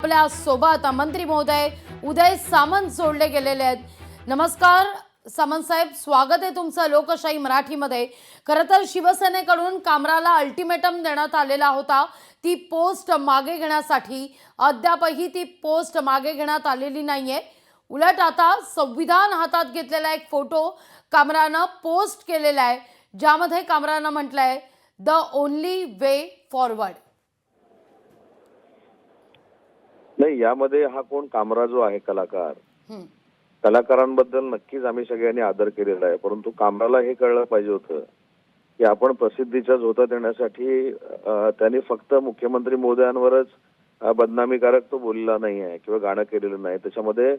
आपल्या सोबत मंत्री महोदय उदय सामंत जोडले गेलेले आहेत। नमस्कार सामंत साहेब, स्वागत आहे तुमचं लोकशाही मराठीमध्ये। खरं तर शिवसेनेकडून कामराला अल्टिमेटम देण्यात आलेला होता ती पोस्ट मागे घेण्यासाठी। अद्यापही ती पोस्ट मागे घेण्यात आलेली नाहीये। उलट आता संविधान हातात घेतलेला एक फोटो कामरानं पोस्ट केलेला आहे, ज्यामध्ये कामरानं म्हटलंय द ओनली वे फॉरवर्ड। नाही, यामध्ये हा कोण कामरा जो आहे कलाकार, कलाकारांबद्दल नक्कीच आम्ही सगळ्यांनी आदर केलेला आहे, परंतु कामराला हे कळलं पाहिजे होतं की आपण प्रसिद्धीच्या झोतात येण्यासाठी त्यांनी फक्त मुख्यमंत्री महोदयांवरच बदनामीकारक तो बोललेला नाही आहे किंवा गाणं केलेलं नाही, त्याच्यामध्ये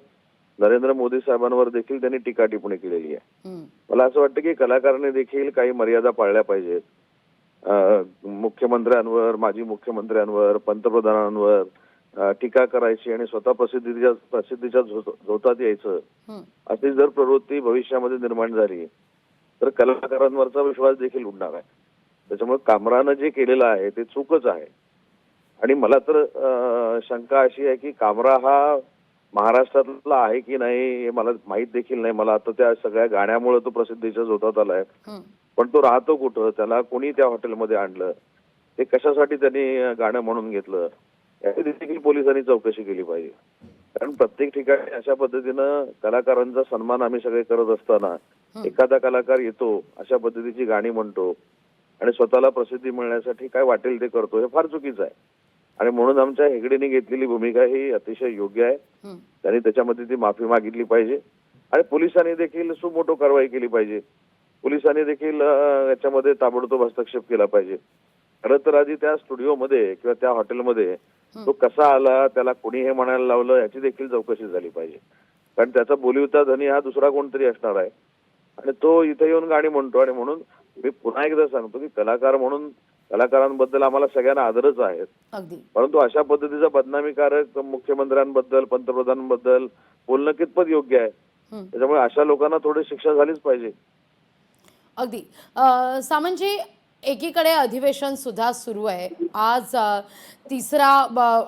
नरेंद्र मोदी साहेबांवर देखील त्यांनी टीका टिप्पणी केलेली आहे। मला असं वाटतं की कलाकारांनी देखील काही मर्यादा पाळल्या पाहिजेत। मुख्यमंत्र्यांवर, माजी मुख्यमंत्र्यांवर, पंतप्रधानांवर टीका करायची आणि स्वतः प्रसिद्धीच्या झोतात यायचं, अशी जर प्रवृत्ती भविष्यामध्ये निर्माण झाली तर कलाकारांवरचा विश्वास देखील उडणार आहे। त्याच्यामुळे कामरानं जे केलेलं आहे ते चूकच आहे। आणि मला तर शंका अशी आहे की कामरा हा महाराष्ट्रातला आहे की नाही हे मला माहित देखील नाही। मला आता त्या सगळ्या गाण्यामुळे तो प्रसिद्धीच्या झोतात आलाय, पण तो राहतो कुठं, त्याला कोणी त्या हॉटेलमध्ये आणलं, ते कशासाठी त्यांनी गाणं म्हणून घेतलं, याची देखील पोलिसांनी चौकशी केली पाहिजे। कारण प्रत्येक ठिकाणी अशा पद्धतीनं कलाकारांचा सन्मान आम्ही सगळे करत असताना एखादा कलाकार येतो, अशा पद्धतीची गाणी म्हणतो आणि स्वतःला प्रसिद्धी मिळण्यासाठी काय वाटेल ते करतो, हे फार चुकीचं आहे। आणि म्हणून आमच्या हेगडेने घेतलेली भूमिका ही अतिशय योग्य आहे। त्यांनी त्याच्यामध्ये ती माफी मागितली पाहिजे आणि पोलिसांनी देखील सुमोटो कारवाई केली पाहिजे। पोलिसांनी देखील याच्यामध्ये ताबडतोब हस्तक्षेप केला पाहिजे। खरं तर आधी त्या स्टुडिओमध्ये किंवा त्या हॉटेलमध्ये तो कसा आला, त्याला कोणी हे म्हणायला लावलं, याची देखील चौकशी झाली पाहिजे। कारण त्याचा बोलिवता धनी हा दुसरा कोणतरी असणार आहे आणि तो इथे येऊन गाणी म्हणतो। आणि म्हणून मी पुन्हा एकदा सांगतो की कलाकार म्हणून कलाकारांबद्दल आम्हाला सगळ्यांना आदरच आहे, परंतु अशा पद्धतीचा बदनामीकारक मुख्यमंत्र्यांबद्दल, पंतप्रधानांबद्दल बोलणं कितपत योग्य आहे? त्याच्यामुळे अशा लोकांना थोडी शिक्षा झालीच पाहिजे। अगदी सामंतजी, एकीकडे अधिवेशन सुद्धा सुरू आहे। आज तिसरा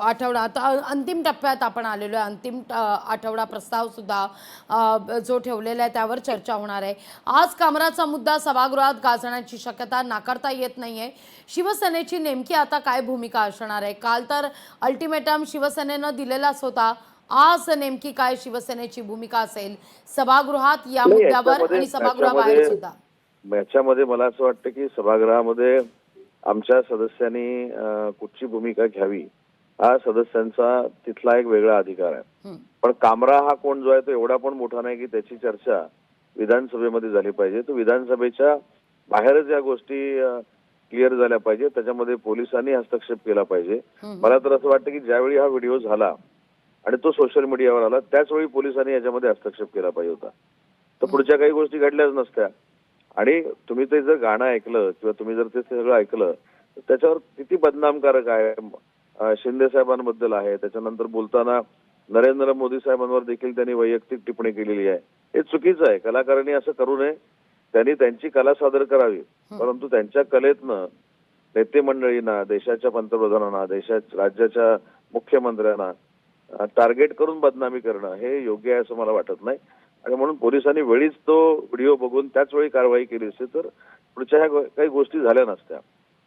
आठवडा, आता अंतिम टप्प्यात आपण आलेलो आहे। अंतिम आठवडा प्रस्ताव सुद्धा जो ठेवलेला आहे त्यावर चर्चा होणार आहे। आज कामराचा मुद्दा सभागृहात गाजण्याची शक्यता नाकारता येत नाहीये। शिवसेनेची नेमकी आता काय भूमिका असणार आहे? काल तर अल्टिमेटम शिवसेनेनं दिलेलाच होता, आज नेमकी काय शिवसेनेची भूमिका असेल सभागृहात या मुद्द्यावर आणि सभागृहाबाहेर सुद्धा? याच्यामध्ये मला असं वाटतं की सभागृहामध्ये आमच्या सदस्यांनी कुठची भूमिका घ्यावी हा सदस्यांचा तिथला एक वेगळा अधिकार आहे। पण कामरा हा कोण जो आहे तो एवढा पण मोठा नाही की त्याची चर्चा विधानसभेमध्ये झाली पाहिजे। तो विधानसभेच्या बाहेरच या गोष्टी क्लिअर झाल्या पाहिजे, त्याच्यामध्ये पोलिसांनी हस्तक्षेप केला पाहिजे। मला तर असं वाटतं की ज्यावेळी हा व्हिडिओ झाला आणि तो सोशल मीडियावर आला त्याच वेळी पोलिसांनी याच्यामध्ये हस्तक्षेप केला पाहिजे होता, तर पुढच्या काही गोष्टी घडल्याच नसत्या। आणि तुम्ही ते जर गाणं ऐकलं किंवा तुम्ही जर ते सगळं ऐकलं तर त्याच्यावर किती बदनामकारक आहे, शिंदे साहेबांबद्दल आहे, त्याच्यानंतर बोलताना नरेंद्र मोदी साहेबांवर देखील त्यांनी वैयक्तिक टिप्पणी केलेली आहे। हे चुकीचं आहे। कलाकारांनी असं करू नये, त्यांनी त्यांची कला सादर करावी, परंतु त्यांच्या कलेतनं नेते मंडळींना, देशाच्या पंतप्रधानांना, राज्याच्या मुख्यमंत्र्यांना टार्गेट करून बदनामी करणं हे योग्य आहे असं मला वाटत नाही। आणि म्हणून पोलिसांनी वेळीच तो व्हिडिओ बघून त्याच वेळी कारवाई केली असती तर पुढच्या ह्या काही गोष्टी झाल्या नसत्या।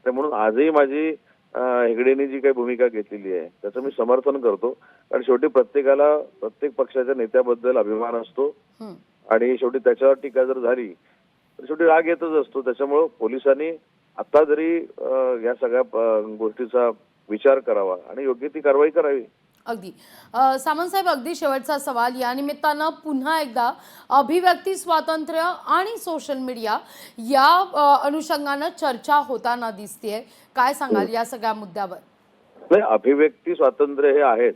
म्हणून आजही माझी हेगडेंनी जी काही भूमिका घेतलेली आहे त्याचं मी समर्थन करतो, कारण शेवटी प्रत्येकाला प्रत्येक पक्षाच्या नेत्याबद्दल अभिमान असतो आणि शेवटी त्याच्यावर टीका जर झाली तर शेवटी राग येतच असतो। त्याच्यामुळे पोलिसांनी आता जरी या सगळ्या गोष्टीचा विचार करावा आणि योग्य ती कारवाई करावी। अगदी सामंत साहेब, अगदी शेवटचा सवाल या निमित्तानं पुन्हा एकदा अभिव्यक्ती स्वातंत्र्य आणि सोशल मीडिया या अनुषंगानं चर्चा होताना दिसतेय, काय सांगाल या सगळ्या मुद्द्यावर? नाही, अभिव्यक्ती स्वातंत्र्य हे आहेच।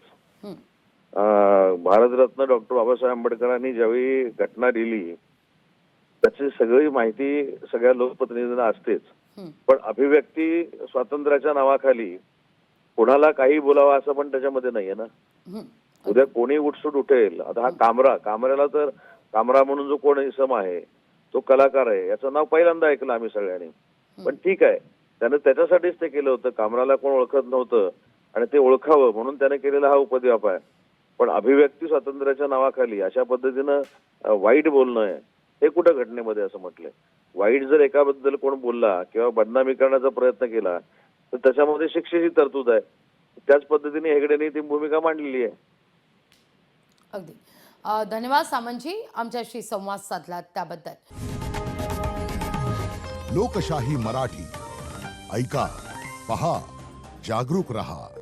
भारतरत्न डॉक्टर बाबासाहेब आंबेडकरांनी ज्यावेळी घटना दिली त्याची सगळी माहिती सगळ्या लोकप्रतिनिधींना असतेच, पण अभिव्यक्ती स्वातंत्र्याच्या नावाखाली कोणाला काही बोलावं असं पण त्याच्यामध्ये नाहीये ना। उद्या कोणी उठसूट उठेल। आता हा कामऱ्याला तर कामरा म्हणून जो कोण इसम आहे तो कलाकार आहे याचं नाव पहिल्यांदा ऐकलं आम्ही सगळ्यांनी, पण ठीक आहे, त्यानं त्याच्यासाठीच ते केलं होतं। कामराला कोण ओळखत नव्हतं आणि ते ओळखावं म्हणून त्याने केलेला हा उपद्व्याप आहे. पण अभिव्यक्ती स्वातंत्र्याच्या नावाखाली अशा पद्धतीनं वाईट बोलणं आहे हे कुठं घटनेमध्ये असं म्हटलंय. वाईट जर एकाबद्दल कोण बोलला किंवा बदनामी करण्याचा प्रयत्न केला तर त्याच्यामध्ये शिक्षेची तरतूद आहे. त्याच पद्धतीने हेगडेने ती भूमिका मांडलेली आहे. अगदी धन्यवाद सामंतजी आमच्याशी संवाद साधलात त्याबद्दल. लोकशाही मराठी ऐका, पहा, जागरूक रहा.